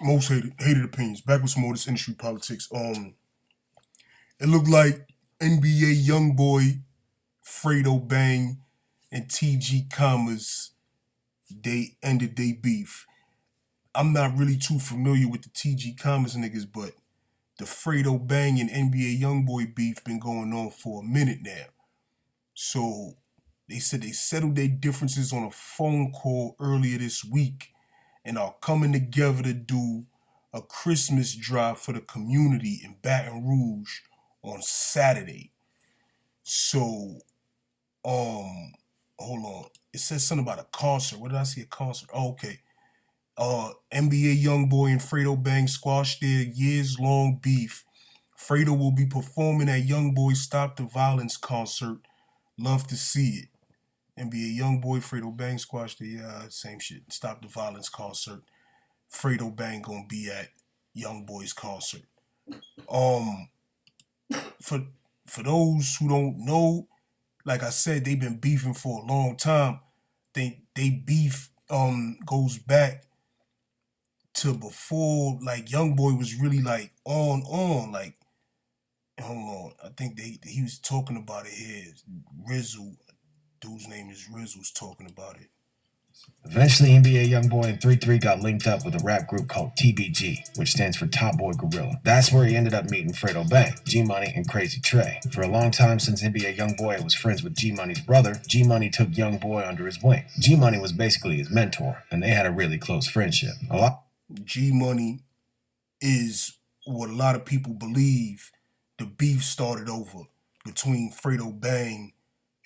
Most hated opinions. Back with some more of this industry politics. It looked like NBA YoungBoy Fredo Bang and TG Commas they ended their beef. I'm not really too familiar with the TG Commas niggas, but the Fredo Bang and NBA YoungBoy beef been going on for a minute now. So they said they settled their differences on a phone call earlier this week and are coming together to do a Christmas drive for the community in Baton Rouge on Saturday. So, hold on. It says something about a concert. What did I see? A concert. Oh, okay. NBA YoungBoy and Fredo Bang squashed their years-long beef. Fredo will be performing at YoungBoy's Stop the Violence concert. Love to see it. NBA YoungBoy, Fredo Bang squashed the same shit. Stop the Violence concert. Fredo Bang gonna be at YoungBoy's concert. Um, for for those who don't know, like I said, they've been beefing for a long time. They beef goes back to before like YoungBoy was really like like hold on. I think he was talking about it here. Rizzle, dude's name is Rizzle's talking about it. Eventually, NBA YoungBoy and 3-3 got linked up with a rap group called TBG, which stands for Top Boy Gorilla. That's where he ended up meeting Fredo Bang, G Money, and Crazy Trey. For a long time since NBA YoungBoy was friends with G Money's brother, G Money took YoungBoy under his wing. G Money was basically his mentor, and they had a really close friendship. A lot G Money is what a lot of people believe the beef started over between Fredo Bang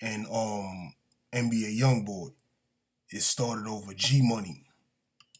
and NBA YoungBoy. It started over G Money.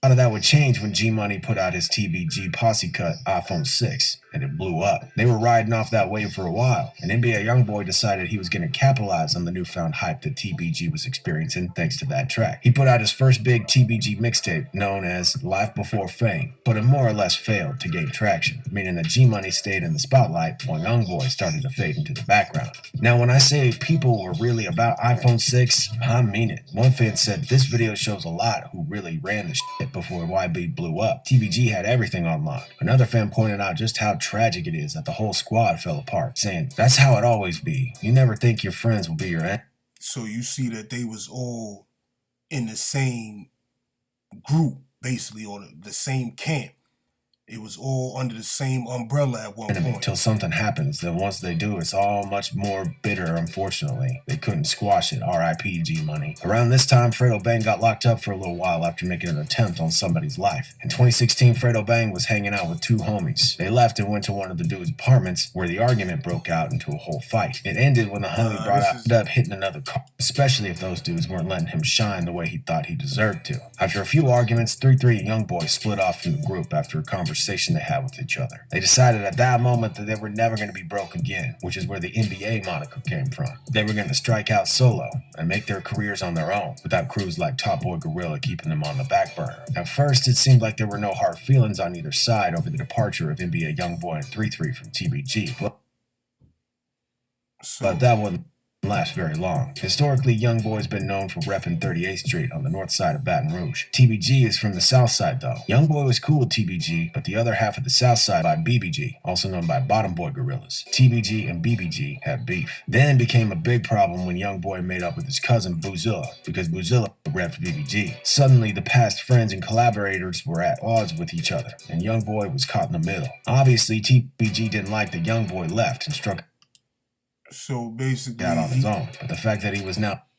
A lot of that would change when G Money put out his TBG posse cut iPhone 6, and it blew up. They were riding off that wave for a while, and NBA YoungBoy decided he was going to capitalize on the newfound hype that TBG was experiencing thanks to that track. He put out his first big TBG mixtape, known as Life Before Fame, but it more or less failed to gain traction, meaning that G Money stayed in the spotlight while YoungBoy started to fade into the background. Now, when I say people were really about iPhone 6, I mean it. One fan said this video shows a lot who really ran the shit before YB blew up. TBG had everything on lock. Another fan pointed out just how tragic it is that the whole squad fell apart, saying, "That's how it always be. You never think your friends will be your end." So you see that they was all in the same group, basically, or the same camp. It was all under the same umbrella at one point. Until something happens, then once they do, it's all much more bitter, unfortunately. They couldn't squash it, RIP G Money. Around this time, Fredo Bang got locked up for a little while after making an attempt on somebody's life. In 2016, Fredo Bang was hanging out with two homies. They left and went to one of the dude's apartments, where the argument broke out into a whole fight. It ended when the homie ended up hitting another car, especially if those dudes weren't letting him shine the way he thought he deserved to. After a few arguments, 3-3 and YoungBoy split off from the group after a conversation they had with each other. They decided at that moment that they were never going to be broke again, which is where the NBA moniker came from. They were going to strike out solo and make their careers on their own, without crews like Top Boy Gorilla keeping them on the back burner. At first, it seemed like there were no hard feelings on either side over the departure of NBA YoungBoy and 3-3 from TBG, but that wouldn't last very long. Historically, YoungBoy's been known for repping 38th Street on the north side of Baton Rouge. TBG is from the south side though. YoungBoy was cool with TBG, but the other half of the south side by BBG, also known by Bottom Boy Gorillas. TBG and BBG had beef. Then became a big problem when YoungBoy made up with his cousin Boozilla, because Boozilla repped BBG. Suddenly, the past friends and collaborators were at odds with each other, and YoungBoy was caught in the middle. Obviously, TBG didn't like that YoungBoy left and struck so basically out on his own. But the fact that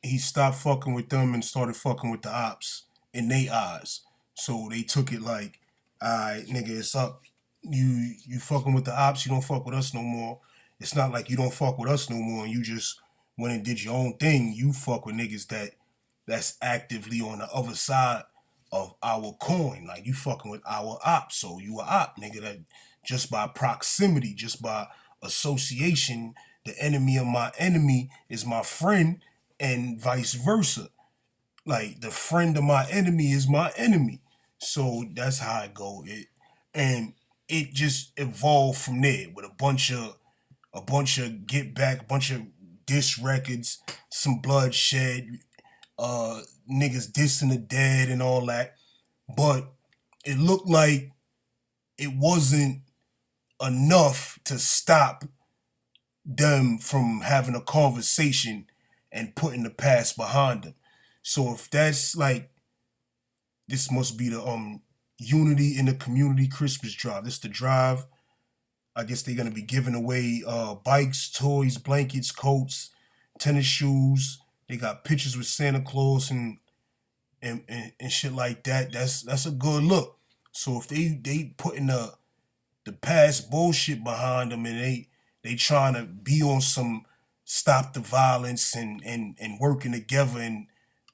he stopped fucking with them and started fucking with the ops in their eyes. So they took it like, alright, nigga, it's up. You fucking with the ops, you don't fuck with us no more. It's not like you don't fuck with us no more and you just went and did your own thing. You fuck with niggas that's actively on the other side of our coin. Like you fucking with our ops. So you a op, nigga, that just by proximity, just by association, the enemy of my enemy is my friend, and vice versa. Like the friend of my enemy is my enemy. So that's how it go. And it just evolved from there with a bunch of get back, a bunch of diss records, some bloodshed, niggas dissing the dead and all that. But it looked like it wasn't enough to stop them from having a conversation and putting the past behind them. So if that's like, this must be the Unity in the Community Christmas drive. This the drive. I guess they're gonna be giving away bikes, toys, blankets, coats, tennis shoes. They got pictures with Santa Claus and shit like that. That's a good look. So if they putting the past bullshit behind them, and they trying to be on some stop the violence and working together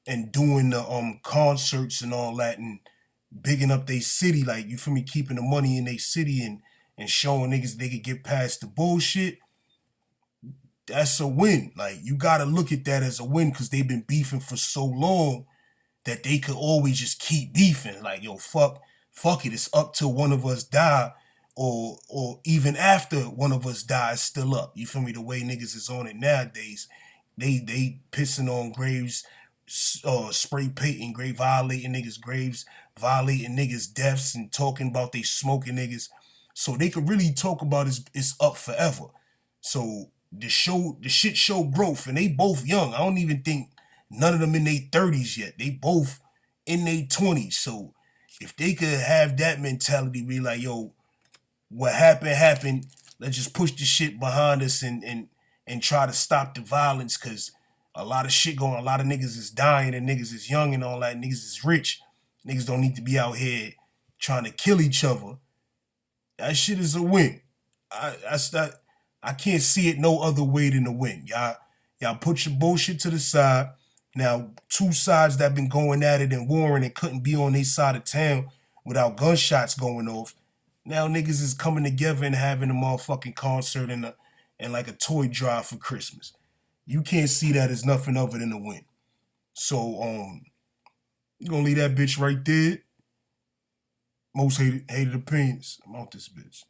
and doing the concerts and all that, and bigging up their city, like, you feel me, keeping the money in their city and showing niggas they could get past the bullshit. That's a win. Like, you gotta look at that as a win, because they've been beefing for so long that they could always just keep beefing. Like, yo, fuck it, it's up till one of us die, or even after one of us die, it's still up. You feel me? The way niggas is on it nowadays, they pissing on graves, spray painting grave, violating niggas' graves, violating niggas' deaths, and talking about they smoking niggas. So they could really talk about it's up forever. So the shit show growth, and they both young. I don't even think none of them in their 30s yet. They both in their 20s. So if they could have that mentality, be like, yo, what happened. Let's just push the shit behind us and try to stop the violence, because a lot of shit going. A lot of niggas is dying, and niggas is young and all that. Niggas is rich. Niggas don't need to be out here trying to kill each other. That shit is a win. I can't see it no other way than a win. Y'all put your bullshit to the side. Now, two sides that been going at it and warring and couldn't be on their side of town without gunshots going off. Now niggas is coming together and having a motherfucking concert and like a toy drive for Christmas. You can't see that as nothing other than a win. So you gonna leave that bitch right there. Most hated opinions. I'm out this bitch.